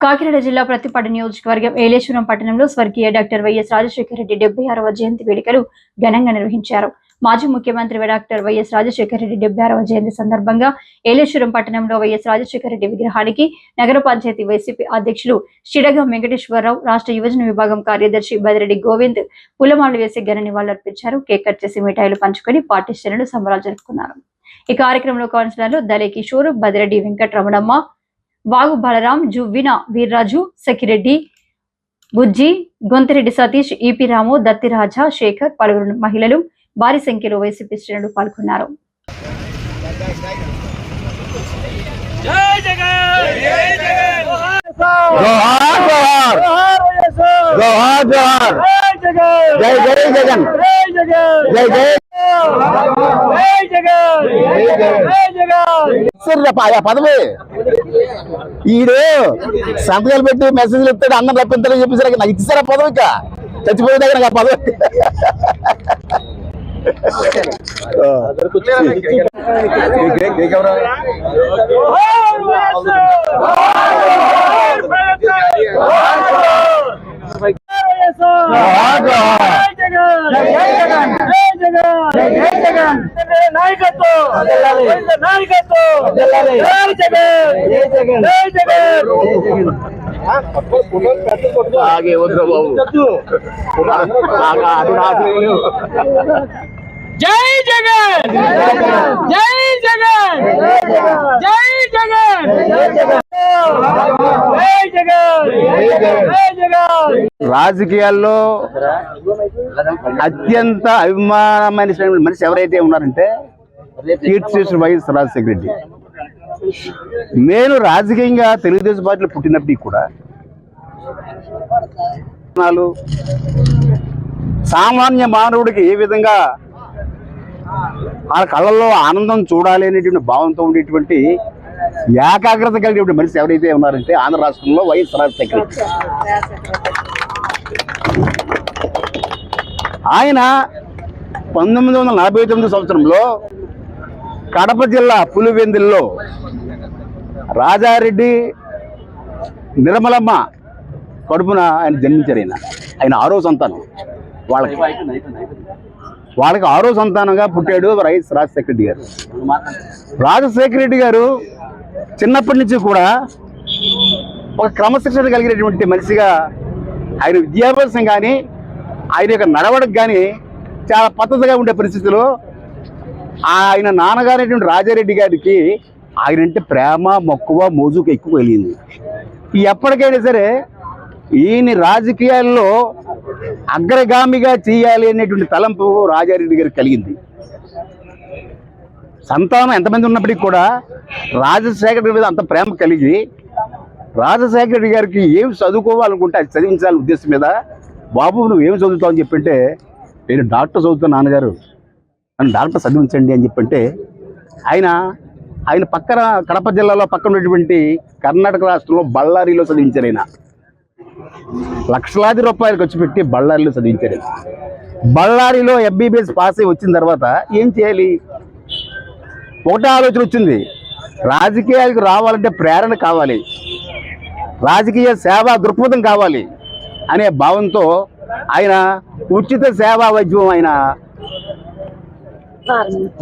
కాకినాడ జిల్లా ప్రతిపాడు నియోజకవర్గం ఏలేశ్వరం పట్టణంలో స్వర్గీయ డాక్టర్ వైఎస్ రాజశేఖర రెడ్డి 76వ జయంతి వేడుకలు ఘనంగా నిర్వహించారు. మాజీ ముఖ్యమంత్రి డాక్టర్ వైఎస్ రాజశేఖర రెడ్డి 76వ జయంతి సందర్భంగా ఏలేశ్వరం పట్టణంలో వైఎస్ రాజశేఖర రెడ్డి విగ్రహానికి నగర పంచాయతీ వైసీపీ అధ్యక్షులు షిడగం వెంకటేశ్వరరావు, రాష్ట్ర యువజన విభాగం కార్యదర్శి బదిరెడ్డి గోవింద్ పూలమాలలు వేసి ఘన నివాళులర్పించారు. కేక్ కట్ చేసి మిఠాయిలు పంచుకొని పార్టీ శ్రేణులు సంబరాలు జరుపుకున్నారు. ఈ కార్యక్రమంలో కౌన్సిలర్లు దలే కిషోర్, బదిరెడ్డి వెంకటరమణమ్మ, వాగు బలరాం, జువ్విన వీర్రాజు, సఖిరెడ్డి, బుజ్జి, గొంతిరెడ్డి సతీష్, ఈపీ రాము, దత్తిరాజా, శేఖర్, పలువురు మహిళలు భారీ సంఖ్యలో వైసీపీ శ్రేణులు పాల్గొన్నారు. పదవి ఈడు సంతకాలు పెట్టి మెసేజ్లు ఇస్తాడు, అన్నం రప్పిస్తాడని చెప్పేసరికి నాకు ఇచ్చేసారా పదవి, ఇక చచ్చిపోయే దగ్గర నాకు పదవి. ఆగే వద్దు బాబు. జై జగన్, జై జగన్, జై జగన్, జై జగన్. రాజకీయాల్లో అత్యంత అభిమానమైన మనిషి ఎవరైతే ఉన్నారంటే కీర్తిశేషులు వైఎస్ రాజశేఖర రెడ్డి. నేను రాజకీయంగా తెలుగుదేశం పార్టీలో పుట్టినప్పటికీ కూడా సామాన్య మానవుడికి ఏ విధంగా ఆ కళ్ళల్లో ఆనందం చూడాలి అనేటువంటి భావంతో ఉండేటువంటి ఏకాగ్రత కలిగినటువంటి మనిషి ఎవరైతే ఉన్నారంటే ఆంధ్ర రాష్ట్రంలో వైఎస్ రాజశేఖర రెడ్డి. ఆయన 1949 సంవత్సరంలో కడప జిల్లా పులివెందుల్లో రాజారెడ్డి నిర్మలమ్మ కడుపున ఆయన జన్మించారు. ఆయన 6వ సంతానం. వాళ్ళకి 6వ సంతానంగా పుట్టాడు వైఎస్ రాజశేఖర రెడ్డి గారు. రాజశేఖర రెడ్డి గారు చిన్నప్పటి నుంచి కూడా ఒక క్రమశిక్షణ కలిగినటువంటి మనిషిగా ఆయన విద్యాభ్యాసం కానీ ఆయన యొక్క నడవడికి కానీ చాలా పద్ధతిగా ఉండే పరిస్థితుల్లో ఆయన నాన్నగారైనటువంటి రాజారెడ్డి గారికి ఆయన అంటే ప్రేమ, మక్కువ, మోజుకు ఎక్కువ కలిగింది. ఎప్పటికైనా సరే ఈయన రాజకీయాల్లో అగ్రగామిగా చేయాలి అనేటువంటి తలంపు రాజారెడ్డి గారికి కలిగింది. సంతానం ఎంతమంది ఉన్నప్పటికీ కూడా రాజశేఖర రెడ్డి మీద అంత ప్రేమ కలిగి రాజశేఖర రెడ్డి గారికి ఏం చదువుకోవాలనుకుంటే అది చదివించాలనే ఉద్దేశం మీద, బాబు నువ్వు ఏం చదువుతావు అని చెప్పంటే, నేను డాక్టర్ చదువుతాను నాన్నగారు, నన్ను డాక్టర్ చదివించండి అని చెప్పంటే ఆయన పక్కన కడప జిల్లాలో పక్కన ఉన్నటువంటి కర్ణాటక రాష్ట్రంలో బళ్ళారిలో చదివించారు. ఆయన లక్షలాది రూపాయలు ఖర్చు పెట్టి బళ్ళారిలో చదివించారు. బళ్ళారిలో ఎంబీబీఎస్ పాస్ అయి వచ్చిన తర్వాత ఏం చేయాలి? ఒకటే ఆలోచన వచ్చింది, రాజకీయాలకు రావాలంటే ప్రేరణ కావాలి, రాజకీయ సేవా దృక్పథం కావాలి అనే భావంతో ఆయన ఉచిత సేవా వైద్యం ఆయన